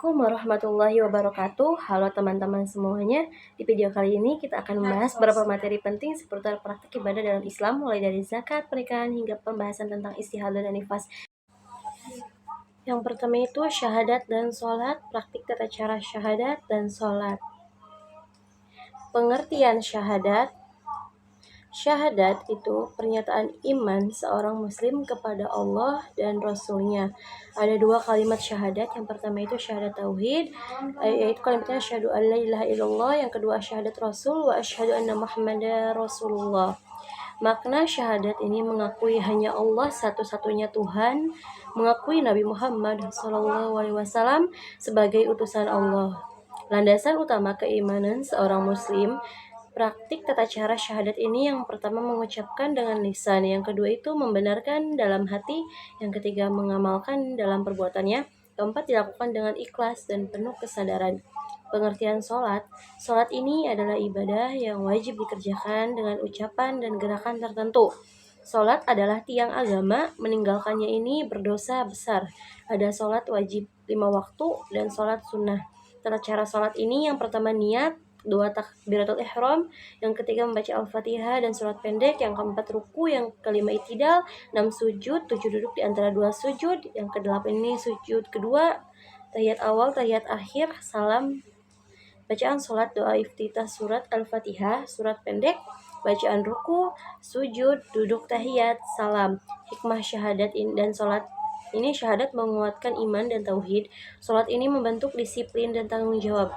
Assalamualaikum warahmatullahi wabarakatuh. Halo teman-teman semuanya. Di video kali ini kita akan membahas beberapa materi penting seputar praktik ibadah dalam Islam, mulai dari zakat, pernikahan, hingga pembahasan tentang istihadah dan nifas. Yang pertama itu syahadat dan sholat, praktik tata cara syahadat dan sholat. Pengertian syahadat. Syahadat itu pernyataan iman seorang muslim kepada Allah dan Rasul-Nya. Ada dua kalimat syahadat. Yang pertama itu syahadat tauhid, yaitu kalimatnya asyhadu an la ilaha illallah. Yang kedua syahadat rasul wa asyhadu anna muhammadar rasulullah. Makna syahadat ini mengakui hanya Allah satu-satunya Tuhan, mengakui Nabi Muhammad SAW sebagai utusan Allah. Landasan utama keimanan seorang muslim. Praktik tata cara syahadat ini yang pertama mengucapkan dengan lisan, yang kedua itu membenarkan dalam hati, yang ketiga mengamalkan dalam perbuatannya, keempat dilakukan dengan ikhlas dan penuh kesadaran. Pengertian sholat. Sholat ini adalah ibadah yang wajib dikerjakan dengan ucapan dan gerakan tertentu. Sholat adalah tiang agama, meninggalkannya ini berdosa besar. Ada sholat wajib 5 waktu dan sholat sunnah. Tata cara sholat ini yang pertama niat, 2 takbiratul ihram, yang ketiga membaca Al-Fatihah dan surat pendek, yang keempat ruku, yang kelima itidal, 6 sujud, 7 duduk di antara 2 sujud, yang kedelapan ini sujud kedua, tahiyat awal, tahiyat akhir, salam, bacaan sholat, doa iftitah surat Al-Fatihah, surat pendek, bacaan ruku, sujud, duduk tahiyat, salam. Hikmah syahadat dan sholat ini, syahadat menguatkan iman dan tauhid. Sholat ini membentuk disiplin dan tanggung jawab,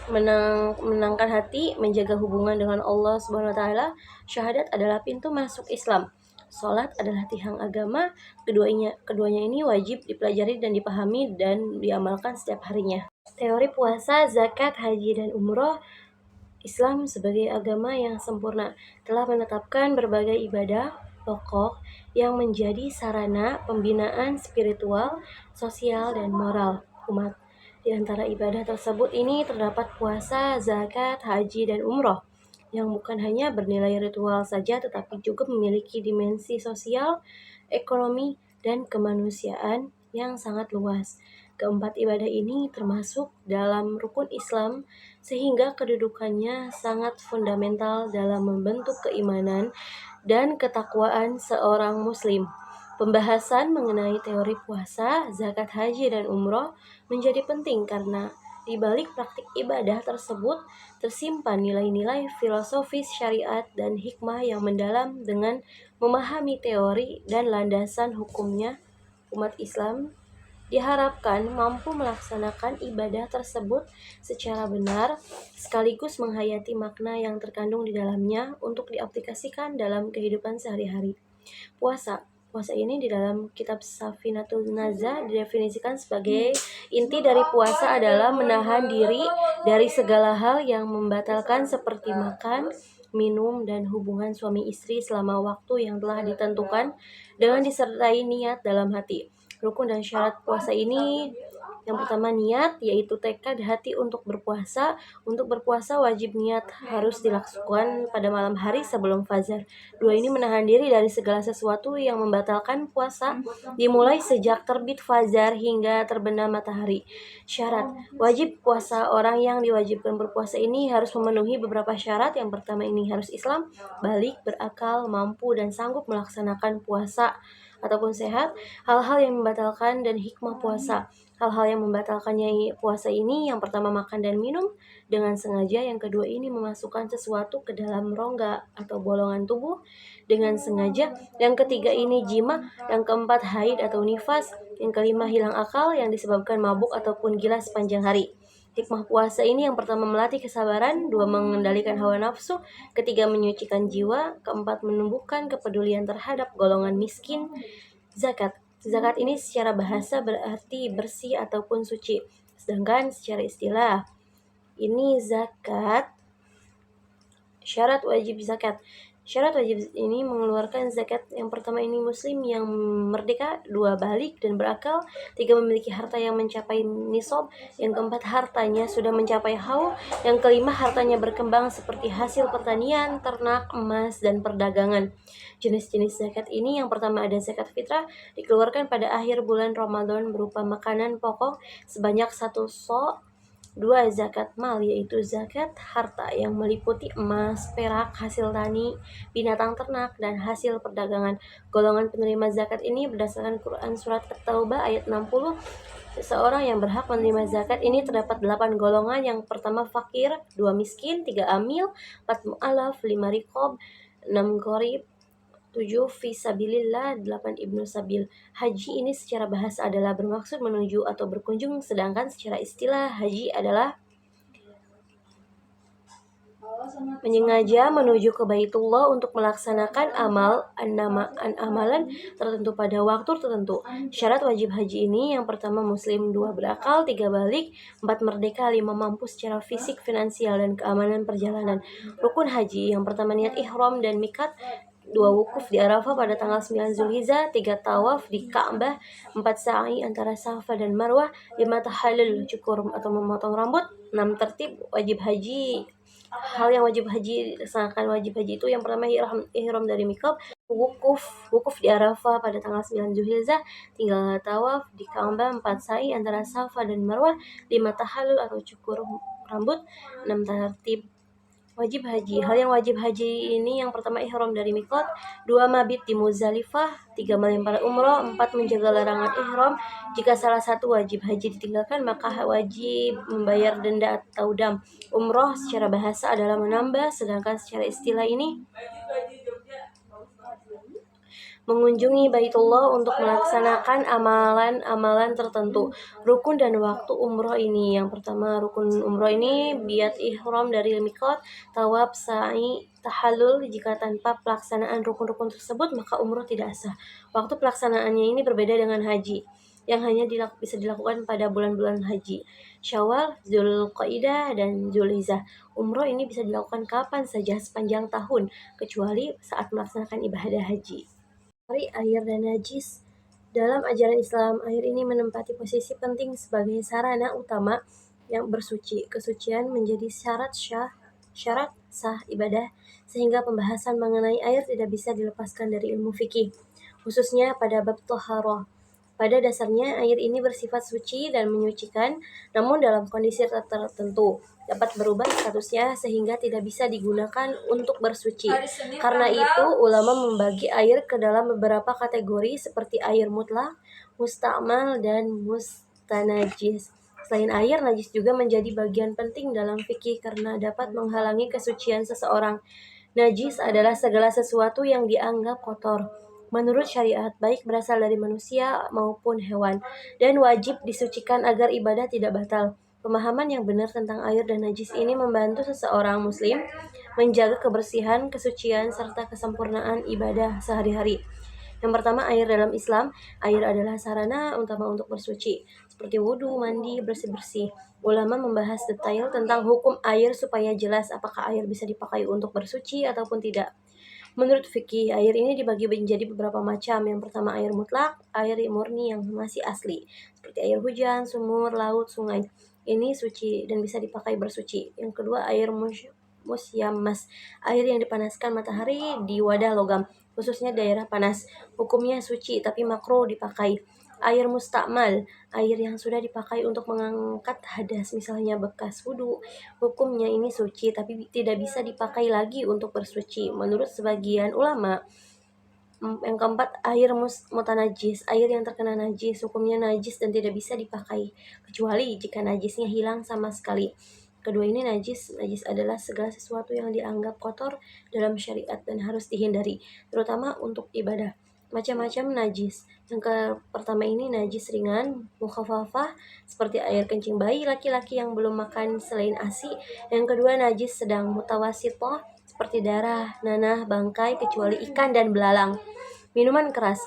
menenangkan hati, menjaga hubungan dengan Allah Subhanahu wa taala. Syahadat adalah pintu masuk Islam. Salat adalah tiang agama. Keduanya ini wajib dipelajari dan dipahami dan diamalkan setiap harinya. Teori puasa, zakat, haji, dan umroh. Islam sebagai agama yang sempurna telah menetapkan berbagai ibadah pokok yang menjadi sarana pembinaan spiritual, sosial, dan moral umat. Di antara ibadah tersebut ini terdapat puasa, zakat, haji, dan umroh, yang bukan hanya bernilai ritual saja tetapi juga memiliki dimensi sosial, ekonomi, dan kemanusiaan yang sangat luas. Keempat ibadah ini termasuk dalam rukun Islam, sehingga kedudukannya sangat fundamental dalam membentuk keimanan dan ketakwaan seorang muslim. Pembahasan mengenai teori puasa, zakat, haji, dan umroh menjadi penting karena di balik praktik ibadah tersebut tersimpan nilai-nilai filosofis syariat dan hikmah yang mendalam. Dengan memahami teori dan landasan hukumnya, umat Islam diharapkan mampu melaksanakan ibadah tersebut secara benar, sekaligus menghayati makna yang terkandung di dalamnya untuk diaplikasikan dalam kehidupan sehari-hari. Puasa ini di dalam kitab Safinatul Naza didefinisikan sebagai inti dari puasa adalah menahan diri dari segala hal yang membatalkan seperti makan, minum, dan hubungan suami istri selama waktu yang telah ditentukan dengan disertai niat dalam hati. Rukun dan syarat puasa ini, yang pertama niat, yaitu tekad hati untuk berpuasa. Untuk berpuasa wajib niat harus dilakukan pada malam hari sebelum fajar. 2 ini menahan diri dari segala sesuatu yang membatalkan puasa, dimulai sejak terbit fajar hingga terbenam matahari. Syarat wajib puasa. Orang yang diwajibkan berpuasa ini harus memenuhi beberapa syarat. Yang pertama ini harus Islam, balik, berakal, mampu, dan sanggup melaksanakan puasa ataupun sehat. Hal-hal yang membatalkan dan hikmah puasa. Hal-hal yang membatalkannya puasa ini, yang pertama makan dan minum dengan sengaja, yang kedua ini memasukkan sesuatu ke dalam rongga atau bolongan tubuh dengan sengaja, yang ketiga ini jima, yang keempat haid atau nifas, yang kelima hilang akal yang disebabkan mabuk ataupun gila sepanjang hari. Hikmah puasa ini, yang pertama melatih kesabaran, 2 mengendalikan hawa nafsu, ketiga menyucikan jiwa, keempat menumbuhkan kepedulian terhadap golongan miskin. Zakat ini secara bahasa berarti bersih ataupun suci, sedangkan secara istilah ini zakat. Syarat wajib zakat. Syarat wajib ini mengeluarkan zakat. Yang pertama ini muslim yang merdeka, 2 balik dan berakal, 3 memiliki harta yang mencapai nisab, yang keempat hartanya sudah mencapai haul, yang kelima hartanya berkembang seperti hasil pertanian, ternak, emas, dan perdagangan. Jenis-jenis zakat ini yang pertama ada zakat fitrah, dikeluarkan pada akhir bulan Ramadan berupa makanan pokok sebanyak 1 sok. 2. Zakat mal, yaitu zakat harta yang meliputi emas, perak, hasil tani, binatang ternak, dan hasil perdagangan. Golongan penerima zakat ini berdasarkan Quran Surat At-Taubah ayat 60. Seseorang yang berhak menerima zakat ini terdapat 8 golongan. Yang pertama fakir, 2 miskin, 3 amil, 4 mu'alaf, 5 riqab, 6 gharib, 7 fisabilillah, 8 ibnu sabil. Haji ini secara bahasa adalah bermaksud menuju atau berkunjung, sedangkan secara istilah haji adalah menyengaja menuju ke Baitullah untuk melaksanakan amalan tertentu pada waktu tertentu. Syarat wajib haji ini yang pertama muslim, 2 berakal, 3 balik, 4 merdeka, 5 mampu secara fisik, finansial, dan keamanan perjalanan. Rukun haji yang pertama niat ihram dan mikat, 2 wukuf di Arafah pada tanggal 9 Zulhijjah, 3 tawaf di Ka'bah, 4 sa'i antara Safa dan Marwah, 5 tahallul cukur atau memotong rambut, 6 tertib wajib haji. Hal yang wajib haji dilaksanakan wajib haji itu yang pertama ihram dari miqat, wukuf di Arafah pada tanggal 9 Zulhijjah, 3 tawaf di Ka'bah, 4 sa'i antara Safa dan Marwah, 5 tahallul atau cukur rambut, 6 tertib wajib haji. Hal yang wajib haji ini yang pertama ihram dari miqat, 2 mabit di Muzdalifah, 3 melempar umroh, 4 menjaga larangan ihram. Jika salah satu wajib haji ditinggalkan maka wajib membayar denda atau dam. Umroh secara bahasa adalah menambah, sedangkan secara istilah ini mengunjungi Baitullah untuk melaksanakan amalan-amalan tertentu. Rukun dan waktu umroh ini yang pertama rukun umroh ini biat ihram dari miqat, tawaf, sa'i, tahallul. Jika tanpa pelaksanaan rukun-rukun tersebut maka umroh tidak sah. Waktu pelaksanaannya ini berbeda dengan haji yang hanya bisa dilakukan pada bulan-bulan haji, Syawal, Zulqaidah, dan Zulhijjah. Umroh ini bisa dilakukan kapan saja sepanjang tahun kecuali saat melaksanakan ibadah haji. Air dan najis. Dalam ajaran Islam, air ini menempati posisi penting sebagai sarana utama yang bersuci. Kesucian menjadi syarat sah ibadah, sehingga pembahasan mengenai air tidak bisa dilepaskan dari ilmu fikih, khususnya pada bab thaharah. Pada dasarnya, air ini bersifat suci dan menyucikan, namun dalam kondisi tertentu dapat berubah statusnya sehingga tidak bisa digunakan untuk bersuci. Karena itu, ulama membagi air ke dalam beberapa kategori seperti air mutlak, musta'mal, dan mustanajis. Selain air, najis juga menjadi bagian penting dalam fikih karena dapat menghalangi kesucian seseorang. Najis adalah segala sesuatu yang dianggap kotor menurut syariat, baik berasal dari manusia maupun hewan, dan wajib disucikan agar ibadah tidak batal. Pemahaman yang benar tentang air dan najis ini membantu seseorang muslim menjaga kebersihan, kesucian, serta kesempurnaan ibadah sehari-hari. Yang pertama, air dalam Islam. Air adalah sarana utama untuk bersuci, seperti wudhu, mandi, bersih-bersih. Ulama membahas detail tentang hukum air supaya jelas apakah air bisa dipakai untuk bersuci ataupun tidak. Menurut fikih, air ini dibagi menjadi beberapa macam. Yang pertama air mutlak, air murni yang masih asli, seperti air hujan, sumur, laut, sungai. Ini suci dan bisa dipakai bersuci. Yang kedua air musyammas, air yang dipanaskan matahari di wadah logam, khususnya daerah panas. Hukumnya suci tapi makruh dipakai. Air mustakmal, air yang sudah dipakai untuk mengangkat hadas, misalnya bekas wudhu. Hukumnya ini suci tapi tidak bisa dipakai lagi untuk bersuci menurut sebagian ulama. Yang keempat, air mutanajis, air yang terkena najis. Hukumnya najis dan tidak bisa dipakai kecuali jika najisnya hilang sama sekali. Kedua ini najis adalah segala sesuatu yang dianggap kotor dalam syariat dan harus dihindari, terutama untuk ibadah. Macam-macam najis. Yang pertama ini najis ringan, mukhafafah, seperti air kencing bayi laki-laki yang belum makan selain ASI. Yang kedua najis sedang, mutawasithah, seperti darah, nanah, bangkai, kecuali ikan dan belalang. Minuman keras.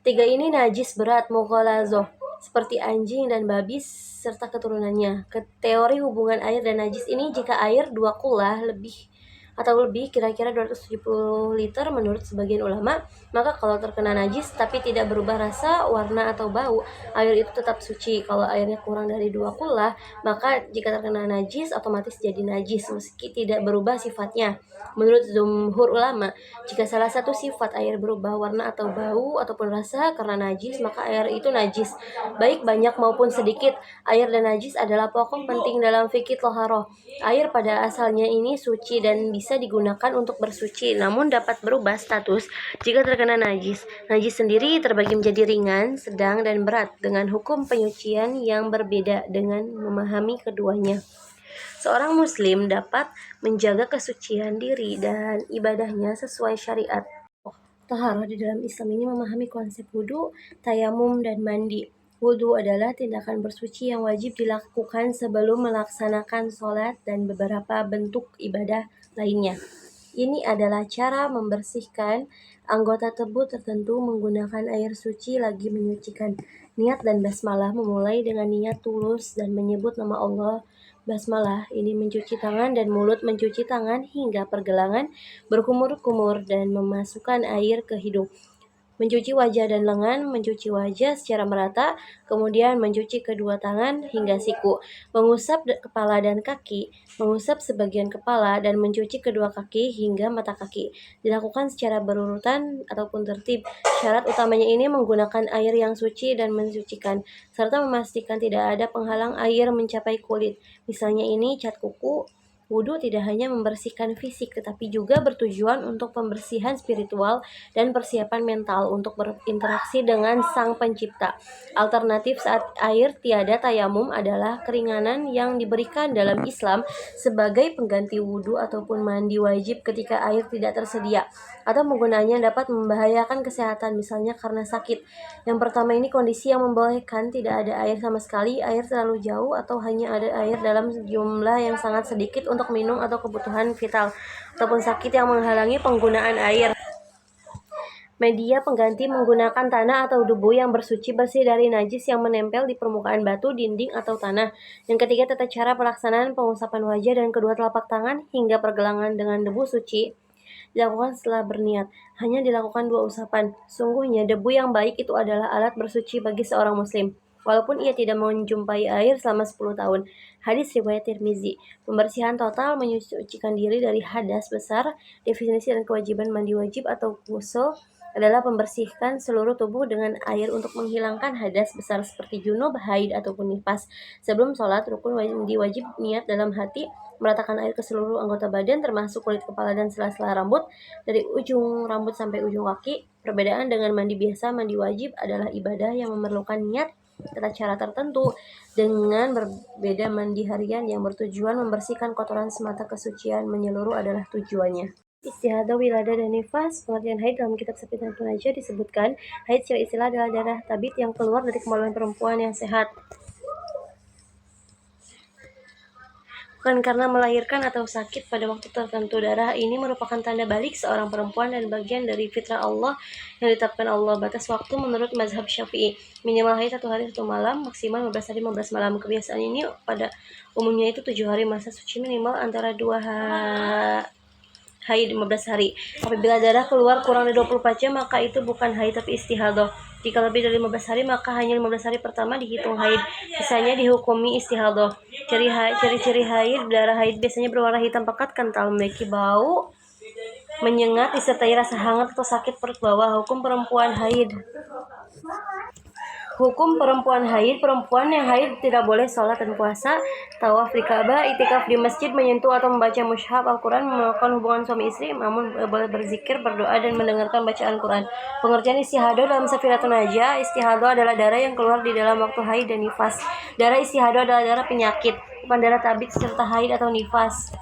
3 ini najis berat, mughalazah, seperti anjing dan babi serta keturunannya. Ke teori hubungan air dan najis ini, jika air 2 kullah lebih atau lebih, kira-kira 270 liter menurut sebagian ulama. Maka kalau terkena najis tapi tidak berubah rasa, warna atau bau, air itu tetap suci. Kalau airnya kurang dari 2 kula, maka jika terkena najis otomatis jadi najis meski tidak berubah sifatnya. Menurut jumhur ulama, jika salah satu sifat air berubah warna atau bau ataupun rasa karena najis, maka air itu najis, baik banyak maupun sedikit. Air dan najis adalah pokok penting dalam fikih toharoh. Air pada asalnya ini suci dan bisa digunakan untuk bersuci, namun dapat berubah status jika terkena najis. Najis sendiri terbagi menjadi ringan, sedang, dan berat, dengan hukum penyucian yang berbeda dengan memahami keduanya. Seorang muslim dapat menjaga kesucian diri dan ibadahnya sesuai syariat. Taharah di dalam Islam ini memahami konsep wudhu, tayamum, dan mandi. Wudhu adalah tindakan bersuci yang wajib dilakukan sebelum melaksanakan sholat dan beberapa bentuk ibadah lainnya. Ini adalah cara membersihkan anggota tubuh tertentu menggunakan air suci lagi menyucikan. Niat dan basmalah memulai dengan niat tulus dan menyebut nama Allah. Basmalah ini mencuci tangan dan mulut, mencuci tangan hingga pergelangan, berkumur-kumur dan memasukkan air ke hidung. Mencuci wajah dan lengan, mencuci wajah secara merata, kemudian mencuci kedua tangan hingga siku, mengusap kepala dan kaki, mengusap sebagian kepala, dan mencuci kedua kaki hingga mata kaki. Dilakukan secara berurutan ataupun tertib. Syarat utamanya ini menggunakan air yang suci dan mensucikan, serta memastikan tidak ada penghalang air mencapai kulit. Misalnya ini cat kuku. Wudhu tidak hanya membersihkan fisik, tetapi juga bertujuan untuk pembersihan spiritual dan persiapan mental untuk berinteraksi dengan Sang Pencipta. Alternatif saat air tiada tayamum adalah keringanan yang diberikan dalam Islam sebagai pengganti wudhu ataupun mandi wajib ketika air tidak tersedia, atau penggunaannya dapat membahayakan kesehatan, misalnya karena sakit. Yang pertama ini kondisi yang membolehkan tidak ada air sama sekali, air terlalu jauh, atau hanya ada air dalam jumlah yang sangat sedikit untuk minum atau kebutuhan vital, ataupun sakit yang menghalangi penggunaan air. Media pengganti menggunakan tanah atau debu yang bersuci bersih dari najis yang menempel di permukaan batu, dinding, atau tanah. Yang ketiga, tata cara pelaksanaan pengusapan wajah dan kedua telapak tangan hingga pergelangan dengan debu suci dilakukan setelah berniat. Hanya dilakukan 2 usapan. Sungguhnya debu yang baik itu adalah alat bersuci bagi seorang muslim, walaupun ia tidak menjumpai air selama 10 tahun. Hadis riwayat Tirmizi. Pembersihan total menyucikan diri dari hadas besar. Definisi dan kewajiban mandi wajib atau ghusl adalah membersihkan seluruh tubuh dengan air untuk menghilangkan hadas besar seperti junub, haid, ataupun nifas. Sebelum sholat, rukun wajib niat dalam hati, meratakan air ke seluruh anggota badan termasuk kulit kepala dan sela-sela rambut, dari ujung rambut sampai ujung kaki. Perbedaan dengan mandi biasa, mandi wajib adalah ibadah yang memerlukan niat tata cara tertentu, dengan berbeda mandi harian yang bertujuan membersihkan kotoran semata. Kesucian menyeluruh adalah tujuannya. Istihadah, wiladah, dan nifas. Pengertian haid dalam kitab Safinatun Najah disebutkan, haid secara istilah adalah darah tabit yang keluar dari kemaluan perempuan yang sehat, bukan karena melahirkan atau sakit pada waktu tertentu. Darah ini merupakan tanda balik seorang perempuan dan bagian dari fitrah Allah yang ditetapkan Allah. Batas waktu menurut mazhab Syafi'i, minimal haid 1 hari 1 malam, maksimal 15 hari 15 malam. Kebiasaan ini pada umumnya itu 7 hari masa suci, minimal antara 2 haid 15 hari. Apabila darah keluar kurang dari 24 jam, maka itu bukan haid tapi istihadah. Jika lebih dari 15 hari, maka hanya 15 hari pertama dihitung haid, sisanya dihukumi istihadah. Ciri-ciri haid: darah haid biasanya berwarna hitam pekat, kental, memiliki bau menyengat, disertai rasa hangat atau sakit perut bawah. Hukum perempuan haid. Hukum perempuan haid: perempuan yang haid tidak boleh sholat dan puasa, tawaf di Ka'bah, itikaf di masjid, menyentuh atau membaca mushaf Al-Quran, melakukan hubungan suami istri, namun boleh berzikir, berdoa, dan mendengarkan bacaan Quran. Pengertian istihadah dalam Safinatun Najah: istihadah adalah darah yang keluar di dalam waktu haid dan nifas. Darah istihadah adalah darah penyakit, bukan darah tabit serta haid atau nifas.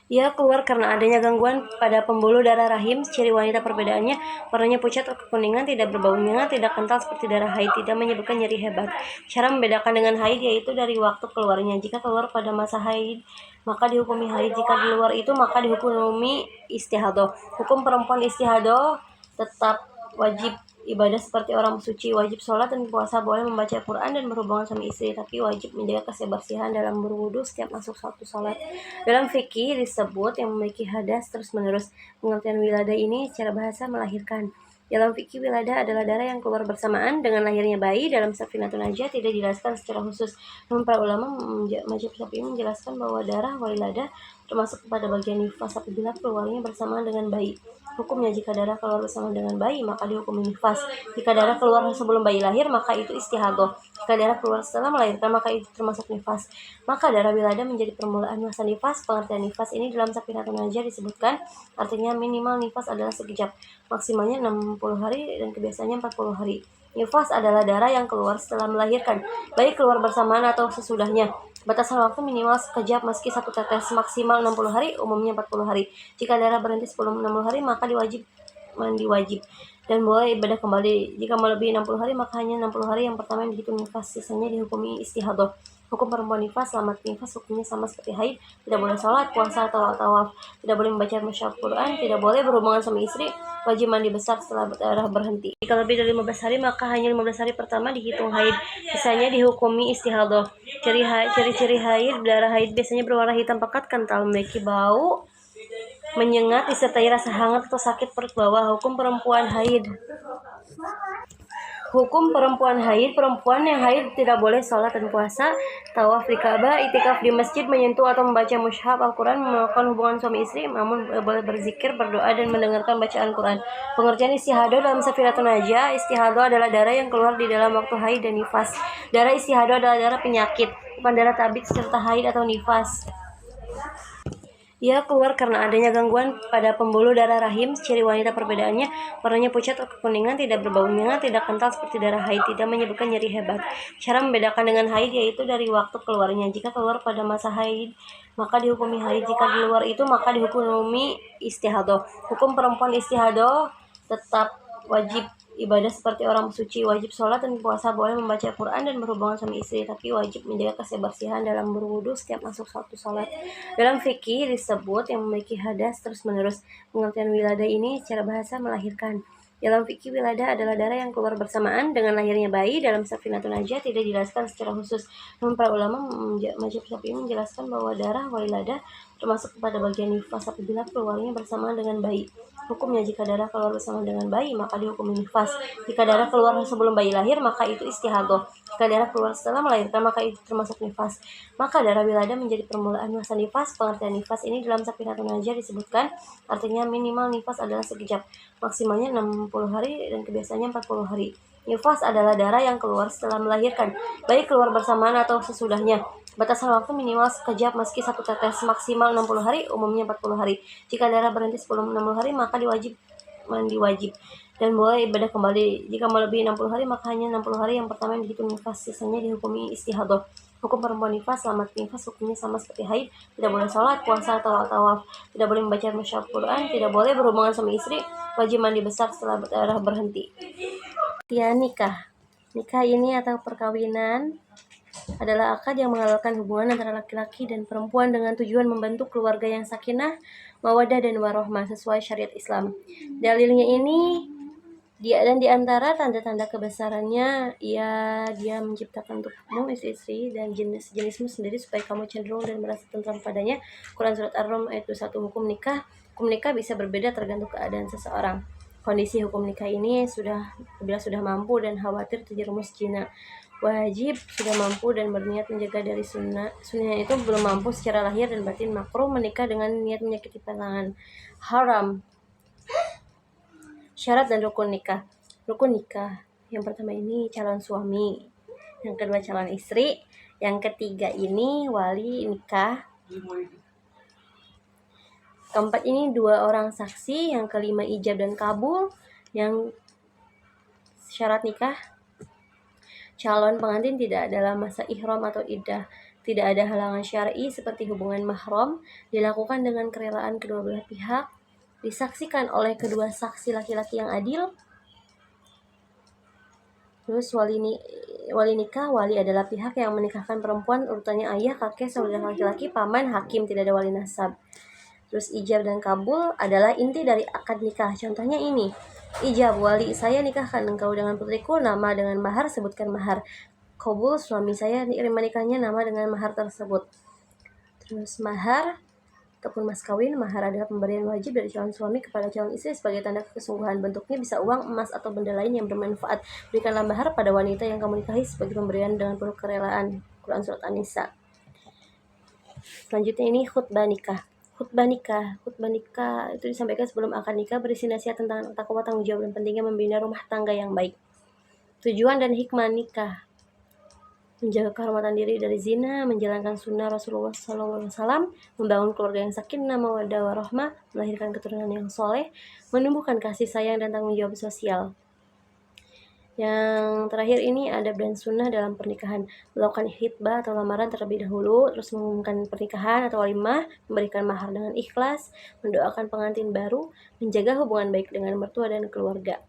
Ia keluar karena adanya gangguan pada pembuluh darah rahim. Ciri wanita perbedaannya: warnanya pucat atau kekuningan, tidak berbau menyengat, tidak kental seperti darah haid, tidak menyebabkan nyeri hebat. Cara membedakan dengan haid yaitu dari waktu keluarnya. Jika keluar pada masa haid, maka dihukumi haid. Jika di luar itu, maka dihukumi istihadah. Hukum perempuan istihadah: tetap wajib ibadah seperti orang suci, wajib sholat dan puasa, boleh membaca Quran dan berhubungan suami istri, tapi wajib menjaga kebersihan dalam berwudu setiap masuk suatu sholat. Dalam fikih disebut yang memiliki hadas terus-menerus. Pengertian wilada ini secara bahasa melahirkan. Dalam fikih wilada adalah darah yang keluar bersamaan dengan lahirnya bayi. Dalam Safinatun Najah tidak dijelaskan secara khusus. Namun para ulama mazhab Syafi'i menjelaskan bahwa darah wilada termasuk kepada bagian nifas apabila keluarnya bersamaan dengan bayi. Hukumnya jika darah keluar bersama dengan bayi maka dihukumi nifas. Jika darah keluar sebelum bayi lahir maka itu istihadah. Jika darah keluar setelah melahirkan maka itu termasuk nifas. Maka darah wilada menjadi permulaan masa nifas. Pengertian nifas ini dalam Safinatun Najah disebutkan artinya minimal nifas adalah sekejap, maksimalnya 60 hari dan kebiasaannya 40 hari. Nifas adalah darah yang keluar setelah melahirkan, baik keluar bersamaan atau sesudahnya. Batasan waktu minimal sekejap meski satu tetes, maksimal 60 hari, umumnya 40 hari. Jika darah berhenti sebelum 60 hari maka mandi wajib dan boleh ibadah kembali. Jika melebihi 60 hari maka hanya 60 hari yang pertama yang dihitung nifas, sisanya dihukumi istihadah. Hukum perempuan nifas, selamat nifas hukumnya sama seperti haid, tidak boleh sholat, puasa atau tawaf, tidak boleh membaca mushaf Quran, tidak boleh berhubungan suami istri, wajib mandi besar setelah darah berhenti. Jika lebih dari 15 hari maka hanya 15 hari pertama dihitung haid, sisanya dihukumi istihadah. Ciri-ciri haid, darah haid biasanya berwarna hitam pekat, kental, memiliki bau menyengat, disertai rasa hangat atau sakit perut bawah. Hukum perempuan haid. Hukum perempuan haid, perempuan yang haid tidak boleh sholat dan puasa, tawaf di Ka'bah, itikaf di masjid, menyentuh atau membaca mushaf Al-Quran, melakukan hubungan suami istri, namun boleh berzikir, berdoa, dan mendengarkan bacaan Quran. Pengertian istihadah dalam Safinatun Najah, istihadah adalah darah yang keluar di dalam waktu haid dan nifas. Darah istihadah adalah darah penyakit, bukan darah tabik serta haid atau nifas. Ia keluar karena adanya gangguan pada pembuluh darah rahim. Ciri wanita perbedaannya, warnanya pucat atau kekuningan, tidak berbau menyengat, tidak kental seperti darah haid, tidak menyebabkan nyeri hebat. Cara membedakan dengan haid yaitu dari waktu keluarnya. Jika keluar pada masa haid maka dihukumi haid, jika di luar itu maka dihukumi istihadah. Hukum perempuan istihadah tetap wajib ibadah seperti orang suci, wajib sholat dan puasa, boleh membaca Quran dan berhubungan suami istri, tapi wajib menjaga kebersihan dalam berwudu setiap masuk suatu sholat. Dalam fikih disebut yang memiliki hadas terus-menerus. Pengertian wilada ini secara bahasa melahirkan. Dalam fikih wilada adalah darah yang keluar bersamaan dengan lahirnya bayi. Dalam Safinatun Najah tidak dijelaskan secara khusus. Namun para ulama mazhab Syafi'i menjelaskan bahwa darah wilada termasuk kepada bagian nifas apabila keluarnya bersamaan dengan bayi. Hukumnya jika darah keluar bersama dengan bayi maka dihukumi nifas. Jika darah keluar sebelum bayi lahir maka itu istihadah. Jika darah keluar setelah melahirkan maka itu termasuk nifas. Maka darah wilada menjadi permulaan masa nifas. Pengertian nifas ini dalam Safinatun Najah disebutkan artinya minimal nifas adalah sekejap, maksimalnya 60 hari dan kebiasaannya 40 hari. Nifas adalah darah yang keluar setelah melahirkan, baik keluar bersamaan atau sesudahnya. Batasan waktu minimal sekejap meski satu tetes, maksimal 60 hari, umumnya 40 hari. Jika darah berhenti sebelum 60 hari maka mandi wajib dan boleh ibadah kembali. Jika melebihi 60 hari maka hanya 60 hari yang pertama yang dihitung nifas, sisanya dihukumi istihadah. Hukum perempuan nifas, selamat nifas hukumnya sama seperti haid, tidak boleh sholat, puasa atau tawaf, tidak boleh membaca mushaf Quran, tidak boleh berhubungan suami istri, wajib mandi besar setelah darah berhenti. Nikah. Nikah ini atau perkawinan adalah akad yang menghalalkan hubungan antara laki-laki dan perempuan dengan tujuan membentuk keluarga yang sakinah, mawaddah dan warohmah sesuai syariat Islam. Dalilnya ini dan di antara tanda-tanda kebesarannya dia menciptakan untukmu istri-istri dan jenismu sendiri supaya kamu cenderung dan merasa tentram padanya. Quran surat Ar-Rum ayat 21. Hukum nikah bisa berbeda tergantung keadaan seseorang. Kondisi hukum nikah ini bila sudah mampu dan khawatir terjerumus zina. Wajib sudah mampu dan berniat menjaga dari sunnah itu belum mampu secara lahir dan batin. Makruh menikah dengan niat menyakiti pasangan. Haram. Syarat dan rukun nikah. Rukun nikah yang pertama ini calon suami, yang kedua calon istri, yang ketiga ini wali nikah, keempat ini 2 orang saksi, yang kelima ijab dan kabul. Yang syarat nikah, calon pengantin tidak dalam masa ihram atau iddah, tidak ada halangan syar'i seperti hubungan mahram, dilakukan dengan kerelaan kedua belah pihak, disaksikan oleh kedua saksi laki-laki yang adil. Terus wali nikah, wali adalah pihak yang menikahkan perempuan, urutannya ayah, kakek, saudara laki-laki, paman, hakim, tidak ada wali nasab. Terus ijab dan kabul adalah inti dari akad nikah. Contohnya ini. Ijab, wali saya nikahkan engkau dengan putriku, nama dengan mahar, sebutkan mahar. Kabul, suami saya terima nikahnya, nama dengan mahar tersebut. Terus mahar ataupun mas kawin. Mahar adalah pemberian wajib dari calon suami kepada calon istri sebagai tanda kesungguhan. Bentuknya bisa uang, emas, atau benda lain yang bermanfaat. Berikanlah mahar pada wanita yang kamu nikahi sebagai pemberian dengan penuh kerelaan. Quran Surat An-Nisa. Selanjutnya ini khutbah nikah. Khutbah nikah itu disampaikan sebelum akad nikah, berisi nasihat tentang takwa, tanggung jawab, dan pentingnya membina rumah tangga yang baik. Tujuan dan hikmah nikah: menjaga kehormatan diri dari zina, menjalankan sunnah Rasulullah SAW, membangun keluarga yang sakinah, mawaddah warahmah, melahirkan keturunan yang soleh, menumbuhkan kasih sayang dan tanggung jawab sosial. Yang terakhir ini adab dan sunnah dalam pernikahan: melakukan khitbah atau lamaran terlebih dahulu, terus mengumumkan pernikahan atau walimah, memberikan mahar dengan ikhlas, mendoakan pengantin baru, menjaga hubungan baik dengan mertua dan keluarga.